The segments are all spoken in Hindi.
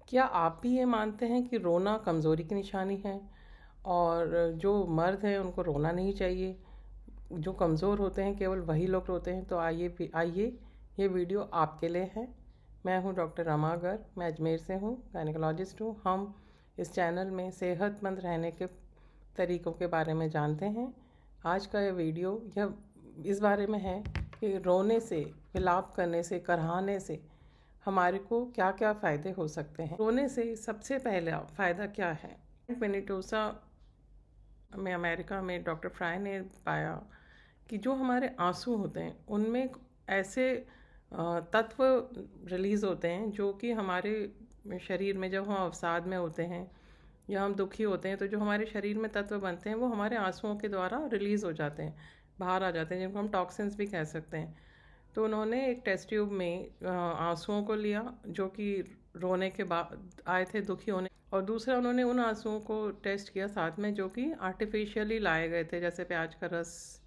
क्या आप भी ये मानते हैं कि रोना कमज़ोरी की निशानी है और जो मर्द हैं उनको रोना नहीं चाहिए? जो कमज़ोर होते हैं केवल वही लोग रोते हैं। तो आइए ये वीडियो आपके लिए है। मैं हूँ डॉक्टर रमा गर्ग, मैं अजमेर से हूँ, गायनेकोलॉजिस्ट हूँ। हम इस चैनल में सेहतमंद रहने के तरीक़ों के बारे में जानते हैं। आज का ये वीडियो यह इस बारे में है कि रोने से, विलाप करने से, कराहने से हमारे को क्या क्या फ़ायदे हो सकते हैं। रोने से सबसे पहला फ़ायदा क्या है? पेनिटोसा में, अमेरिका में डॉक्टर फ्राई ने पाया कि जो हमारे आंसू होते हैं उनमें ऐसे तत्व रिलीज़ होते हैं जो कि हमारे शरीर में, जब हम अवसाद में होते हैं या हम दुखी होते हैं, तो जो हमारे शरीर में तत्व बनते हैं वो हमारे आंसुओं के द्वारा रिलीज़ हो जाते हैं, बाहर आ जाते हैं, जिनको हम टॉक्सिन्स भी कह सकते हैं। तो उन्होंने एक टेस्ट ट्यूब में आंसुओं को लिया जो कि रोने के बाद आए थे, दुखी होने, और दूसरा उन्होंने उन आंसुओं को टेस्ट किया साथ में जो कि आर्टिफिशियली लाए गए थे, जैसे प्याज का रस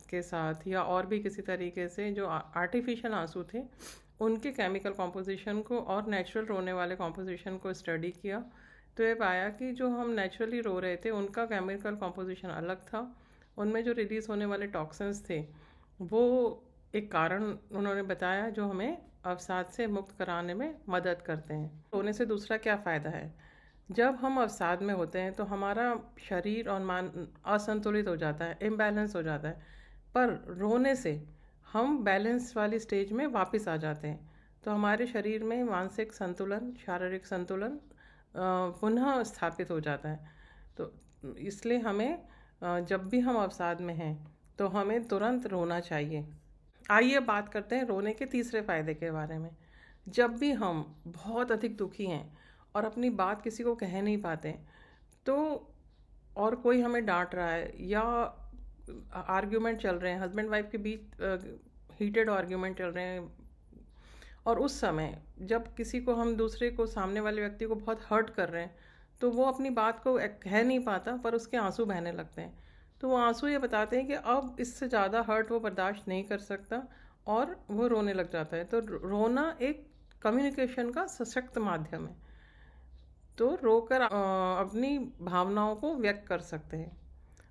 के साथ या और भी किसी तरीके से जो आर्टिफिशियल आंसू थे उनके केमिकल कॉम्पोजिशन को और नेचुरल रोने वाले कॉम्पोजिशन को स्टडी किया। तो ये पाया कि जो हम नेचुरली रो रहे थे उनका केमिकल कॉम्पोजिशन अलग था, उनमें जो रिलीज़ होने वाले टॉक्सिन्स थे वो एक कारण उन्होंने बताया जो हमें अवसाद से मुक्त कराने में मदद करते हैं। रोने से दूसरा क्या फ़ायदा है? जब हम अवसाद में होते हैं तो हमारा शरीर और मन असंतुलित हो जाता है, इम्बैलेंस हो जाता है, पर रोने से हम बैलेंस वाली स्टेज में वापस आ जाते हैं। तो हमारे शरीर में मानसिक संतुलन, शारीरिक संतुलन पुनः स्थापित हो जाता है। तो इसलिए हमें जब भी हम अवसाद में हैं तो हमें तुरंत रोना चाहिए। आइए बात करते हैं रोने के तीसरे फ़ायदे के बारे में। जब भी हम बहुत अधिक दुखी हैं और अपनी बात किसी को कह नहीं पाते, तो और कोई हमें डांट रहा है या आर्ग्यूमेंट चल रहे हैं, हस्बैंड वाइफ के बीच हीटेड आर्ग्यूमेंट चल रहे हैं, और उस समय जब किसी को, हम दूसरे को, सामने वाले व्यक्ति को बहुत हर्ट कर रहे हैं, तो वो अपनी बात को कह नहीं पाता पर उसके आंसू बहने लगते हैं। तो वो आंसू ये बताते हैं कि अब इससे ज़्यादा हर्ट वो बर्दाश्त नहीं कर सकता और वो रोने लग जाता है। तो रोना एक कम्युनिकेशन का सशक्त माध्यम है। तो रोकर अपनी भावनाओं को व्यक्त कर सकते हैं।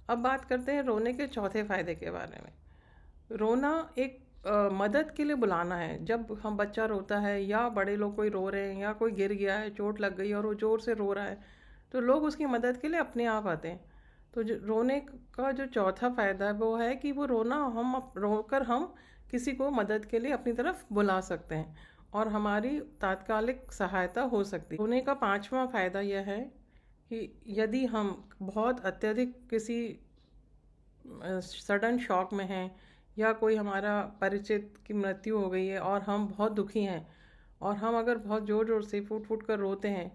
अब बात करते हैं रोने के चौथे फ़ायदे के बारे में। रोना एक मदद के लिए बुलाना है। जब हम, बच्चा रोता है या बड़े लोग कोई रो रहे हैं या कोई गिर गया है, चोट लग गई और वो ज़ोर से रो रहा है, तो लोग उसकी मदद के लिए अपने आप आते हैं। तो जो रोने का जो चौथा फ़ायदा है वो है कि वो रोना, हम रोकर हम किसी को मदद के लिए अपनी तरफ बुला सकते हैं और हमारी तात्कालिक सहायता हो सकती है। रोने का पांचवा फ़ायदा यह है कि यदि हम बहुत अत्यधिक किसी सडन शॉक में हैं या कोई हमारा परिचित की मृत्यु हो गई है और हम बहुत दुखी हैं और हम अगर बहुत ज़ोर ज़ोर से फूट फूट कर रोते हैं,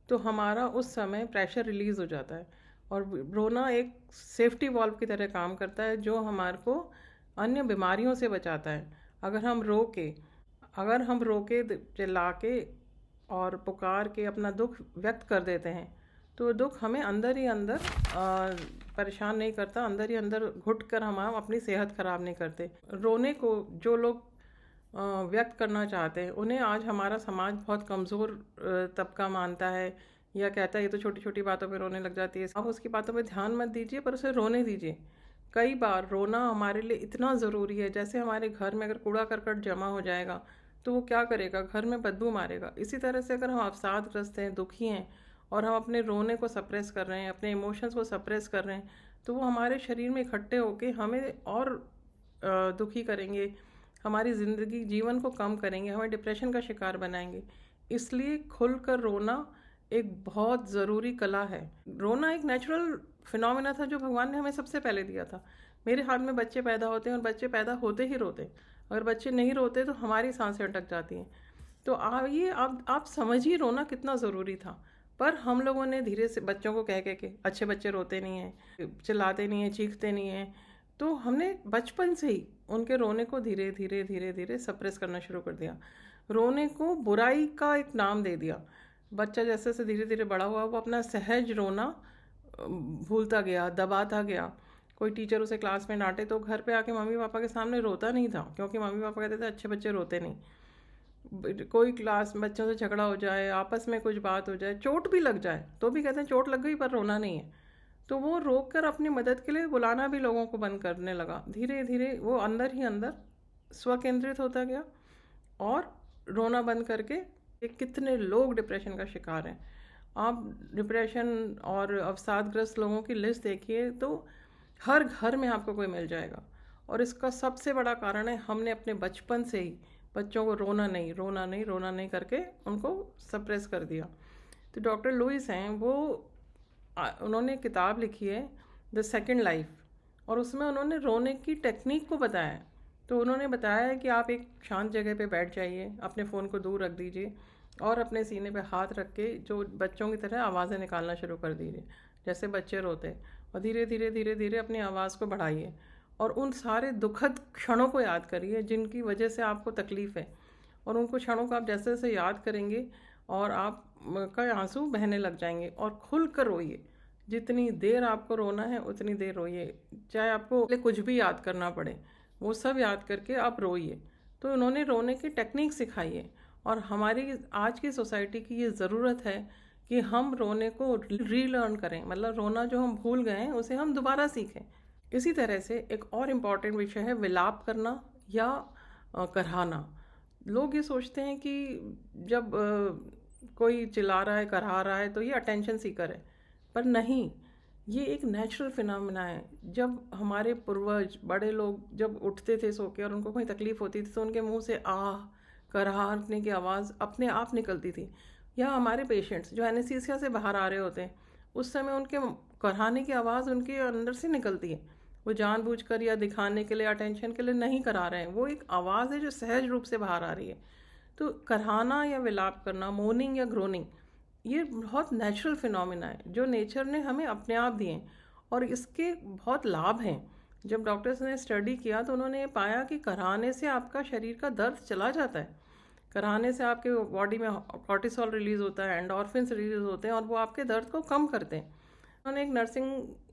तो हमारा उस समय प्रेशर रिलीज़ हो जाता है और रोना एक सेफ्टी वॉल्व की तरह काम करता है जो हमारे को अन्य बीमारियों से बचाता है। अगर हम रो के, चिल्ला के और पुकार के अपना दुख व्यक्त कर देते हैं, तो दुख हमें अंदर ही अंदर परेशान नहीं करता, अंदर ही अंदर घुट कर हम अपनी सेहत ख़राब नहीं करते। रोने को जो लोग व्यक्त करना चाहते हैं उन्हें आज हमारा समाज बहुत कमज़ोर तबका मानता है या कहता है ये तो छोटी छोटी बातों पे रोने लग जाती है। आप उसकी बातों पे ध्यान मत दीजिए पर उसे रोने दीजिए। कई बार रोना हमारे लिए इतना ज़रूरी है, जैसे हमारे घर में अगर कूड़ा करकट जमा हो जाएगा तो वो क्या करेगा, घर में बदबू मारेगा। इसी तरह से अगर हम अवसादग्रस्त हैं, दुखी हैं और हम अपने रोने को सप्रेस कर रहे हैं, अपने इमोशंस को सप्रेस कर रहे हैं, तो वो हमारे शरीर में इकट्ठे होके हमें और दुखी करेंगे, हमारी ज़िंदगी, जीवन को कम करेंगे, हमें डिप्रेशन का शिकार बनाएंगे। इसलिए खुलकर रोना एक बहुत ज़रूरी कला है। रोना एक नेचुरल फिनोमिना था जो भगवान ने हमें सबसे पहले दिया था। मेरे हाथ में बच्चे पैदा होते हैं और बच्चे पैदा होते ही रोते हैं। अगर बच्चे नहीं रोते तो हमारी सांसें अटक जाती हैं। तो आइए, आप समझिए रोना कितना ज़रूरी था। पर हम लोगों ने धीरे से बच्चों को कह के अच्छे बच्चे रोते नहीं हैं, चिल्लाते नहीं हैं, चीखते नहीं हैं, तो हमने बचपन से ही उनके रोने को धीरे धीरे धीरे धीरे सप्रेस करना शुरू कर दिया। रोने को बुराई का एक नाम दे दिया। बच्चा जैसे जैसे धीरे धीरे बड़ा हुआ वो अपना सहज रोना भूलता गया, दबाता गया। कोई टीचर उसे क्लास में डांटे तो घर पे आके मम्मी पापा के सामने रोता नहीं था, क्योंकि मम्मी पापा कहते थे अच्छे बच्चे रोते नहीं। कोई क्लास बच्चों से झगड़ा हो जाए, आपस में कुछ बात हो जाए, चोट भी लग जाए तो भी कहते हैं चोट लग गई पर रोना नहीं है। तो वो रोक कर अपनी मदद के लिए बुलाना भी लोगों को बंद करने लगा। धीरे धीरे वो अंदर ही अंदर स्व केंद्रित होता गया और रोना बंद करके कितने लोग डिप्रेशन का शिकार हैं। आप डिप्रेशन और अवसादग्रस्त लोगों की लिस्ट देखिए तो हर घर में आपको कोई मिल जाएगा। और इसका सबसे बड़ा कारण है हमने अपने बचपन से ही बच्चों को रोना नहीं रोना नहीं रोना नहीं करके उनको सप्रेस कर दिया। तो डॉक्टर लुइस हैं वो उन्होंने किताब लिखी है द सेकेंड लाइफ और उसमें उन्होंने रोने की टेक्निक को बताया है। तो उन्होंने बताया है कि आप एक शांत जगह पे बैठ जाइए, अपने फ़ोन को दूर रख दीजिए और अपने सीने पे हाथ रख के जो बच्चों की तरह आवाज़ें निकालना शुरू कर दीजिए जैसे बच्चे रोते, और धीरे धीरे धीरे धीरे अपनी आवाज़ को बढ़ाइए और उन सारे दुखद क्षणों को याद करिए जिनकी वजह से आपको तकलीफ़ है। और उनको क्षणों को आप जैसे जैसे याद करेंगे और आप का आंसू बहने लग जाएंगे और खुल कर रोइए। जितनी देर आपको रोना है उतनी देर रोइए, चाहे आपको कुछ भी याद करना पड़े वो सब याद करके आप रोइए। तो उन्होंने रोने की टेक्निक सिखाई है और हमारी आज की सोसाइटी की ये ज़रूरत है कि हम रोने को रीलर्न करें, मतलब रोना जो हम भूल गए हैं उसे हम दोबारा सीखें। इसी तरह से एक और इम्पॉर्टेंट विषय है विलाप करना या कराहना। लोग ये सोचते हैं कि जब कोई चिल्ला रहा है कराह रहा है तो ये अटेंशन सीकर है, पर नहीं, ये एक नेचुरल फिनोमेना है। जब हमारे पूर्वज बड़े लोग जब उठते थे सो के और उनको कोई तकलीफ़ होती थी तो उनके मुंह से आह कराहने की आवाज़ अपने आप निकलती थी। या हमारे पेशेंट्स जो एनेस्थीसिया से बाहर आ रहे होते हैं उस समय उनके कराहने की आवाज़ उनके अंदर से निकलती है। वो जानबूझकर या दिखाने के लिए अटेंशन के लिए नहीं करा रहे हैं, वो एक आवाज़ है जो सहज रूप से बाहर आ रही है। तो कराहना या विलाप करना, मोर्निंग या ग्रोनिंग, ये बहुत नेचुरल फिनोमिना है जो नेचर ने हमें अपने आप दिए और इसके बहुत लाभ हैं। जब डॉक्टर्स ने स्टडी किया तो उन्होंने ये पाया कि कराहने से आपका शरीर का दर्द चला जाता है। कराहने से आपके बॉडी में कॉर्टिसोल रिलीज़ होता है, एंडोर्फिन्स रिलीज़ होते हैं और वो आपके दर्द को कम करते हैं। उन्होंने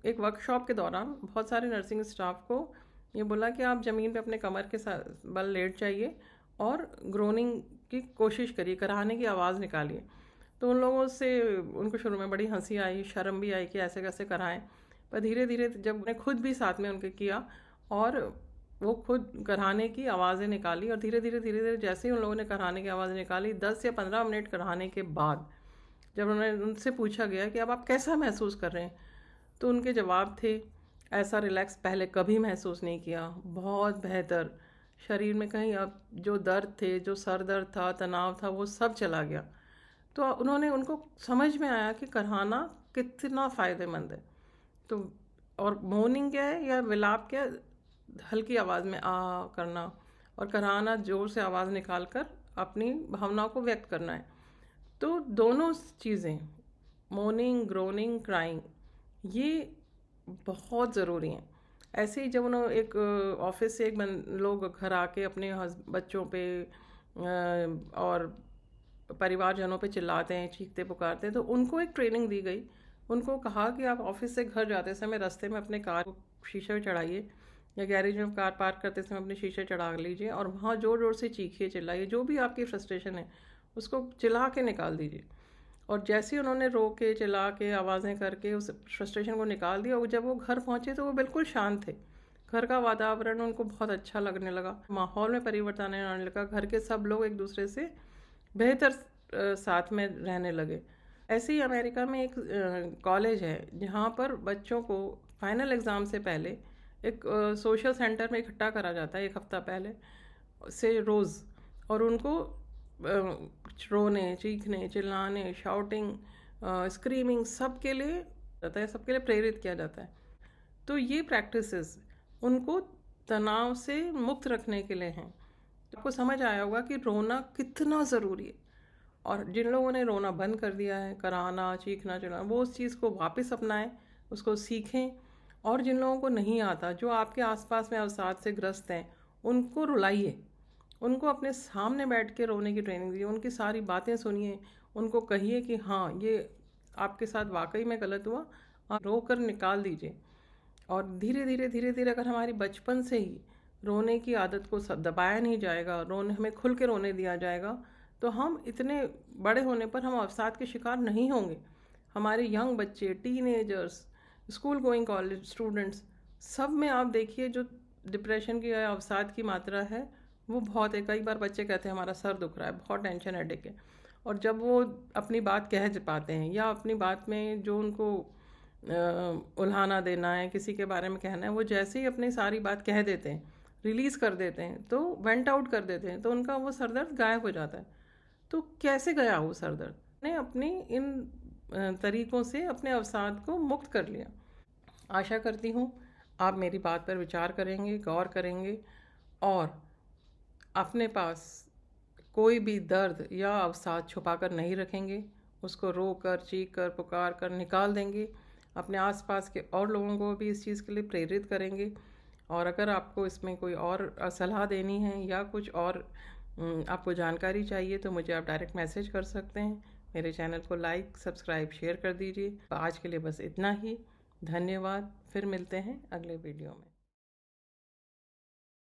एक वर्कशॉप के दौरान बहुत सारे नर्सिंग स्टाफ को ये बोला कि आप ज़मीन पे अपने कमर के साथ बल लेट जाइए और ग्रोनिंग की कोशिश करिए, कराहने की आवाज़ निकालिए। तो उन लोगों से उनको शुरू में बड़ी हंसी आई, शर्म भी आई कि ऐसे कैसे कराएं, पर धीरे धीरे जब उन्हें खुद भी साथ में उनके किया और वो खुद कराहने की आवाज़ें निकाली और धीरे धीरे धीरे धीरे जैसे ही उन लोगों ने कराहने की आवाज़ निकाली 10 या 15 मिनट कराहने के बाद जब उन्होंने उनसे पूछा गया कि अब आप कैसा महसूस कर रहे हैं, तो उनके जवाब थे, ऐसा रिलैक्स पहले कभी महसूस नहीं किया, बहुत बेहतर। शरीर में कहीं अब जो दर्द थे, जो सर दर्द था, तनाव था, वो सब चला गया। तो उन्होंने उनको समझ में आया कि कराहना कितना फ़ायदेमंद है। तो और मौनिंग क्या है या विलाप क्या है? हल्की आवाज़ में आ करना, और कराहना जोर से आवाज़ निकाल कर अपनी भावनाओं को व्यक्त करना है। तो दोनों चीज़ें, मोर्निंग, ग्रोनिंग, क्राइंग, ये बहुत ज़रूरी हैं। ऐसे ही जब उन्होंने एक ऑफिस से एक लोग घर आके अपने बच्चों पे और परिवारजनों पे चिल्लाते हैं, चीखते पुकारते हैं, तो उनको एक ट्रेनिंग दी गई। उनको कहा कि आप ऑफिस से घर जाते समय रास्ते में अपने कार को शीशे चढ़ाइए या गैरेज में कार पार्क करते समय अपने शीशे चढ़ा लीजिए और वहाँ ज़ोर ज़ोर से चीखिए, चिल्लाइए, जो भी आपकी फ्रस्ट्रेशन है उसको चिल्ला के निकाल दीजिए। और जैसे ही उन्होंने रो के चिल्ला के आवाज़ें करके उस फ्रस्ट्रेशन को निकाल दिया, और जब वो घर पहुँचे तो वो बिल्कुल शांत थे। घर का वातावरण उनको बहुत अच्छा लगने लगा, माहौल में परिवर्तन आने लगा, घर के सब लोग एक दूसरे से बेहतर साथ में रहने लगे। ऐसे ही अमेरिका में एक कॉलेज है जहाँ पर बच्चों को फाइनल एग्ज़ाम से पहले एक सोशल सेंटर में इकट्ठा करा जाता है 1 हफ्ता पहले से रोज़, और उनको रोने, चीखने, चिल्लाने, शाउटिंग, स्क्रीमिंग, सब के लिए जाता है, सबके लिए प्रेरित किया जाता है। तो ये प्रैक्टिसेस उनको तनाव से मुक्त रखने के लिए हैं। आपको समझ आया होगा कि रोना कितना ज़रूरी है, और जिन लोगों ने रोना बंद कर दिया है, कराहना, चीखना, चिल्लाना, वो उस चीज़ को वापस अपनाएं, उसको सीखें। और जिन लोगों को नहीं आता, जो आपके आसपास में अवसाद से ग्रस्त हैं, उनको रुलाइए, उनको अपने सामने बैठ के रोने की ट्रेनिंग दीजिए, उनकी सारी बातें सुनिए, उनको कहिए कि हाँ ये आपके साथ वाकई में गलत हुआ, आप रो कर निकाल दीजिए। और धीरे धीरे धीरे धीरे अगर हमारी बचपन से ही रोने की आदत को दबाया नहीं जाएगा, रोने हमें खुल के रोने दिया जाएगा, तो हम इतने बड़े होने पर हम अवसाद के शिकार नहीं होंगे। हमारे यंग बच्चे, teenagers, school going college students, सब में आप देखिए जो डिप्रेशन की या अवसाद की मात्रा है वो बहुत है। कई बार बच्चे कहते हैं हमारा सर दुख रहा है, बहुत टेंशन हेडेक है, और जब वो अपनी बात कह पाते हैं या अपनी बात में जो उनको उल्हाना देना है, किसी के बारे में कहना है, वो जैसे ही अपनी सारी बात कह देते हैं, रिलीज़ कर देते हैं, तो वेंट आउट कर देते हैं, तो उनका वो सरदर्द गायब हो जाता है। तो कैसे गया वो सरदर्द? ने अपनी इन तरीक़ों से अपने अवसाद को मुक्त कर लिया। आशा करती हूँ आप मेरी बात पर विचार करेंगे, गौर करेंगे और अपने पास कोई भी दर्द या अवसाद छुपा कर नहीं रखेंगे, उसको रो कर, चीख कर, पुकार कर निकाल देंगे। अपने आसपास के और लोगों को भी इस चीज़ के लिए प्रेरित करेंगे। और अगर आपको इसमें कोई और सलाह देनी है या कुछ और आपको जानकारी चाहिए तो मुझे आप डायरेक्ट मैसेज कर सकते हैं। मेरे चैनल को लाइक, सब्सक्राइब, शेयर कर दीजिए। आज के लिए बस इतना ही। धन्यवाद। फिर मिलते हैं अगले वीडियो में।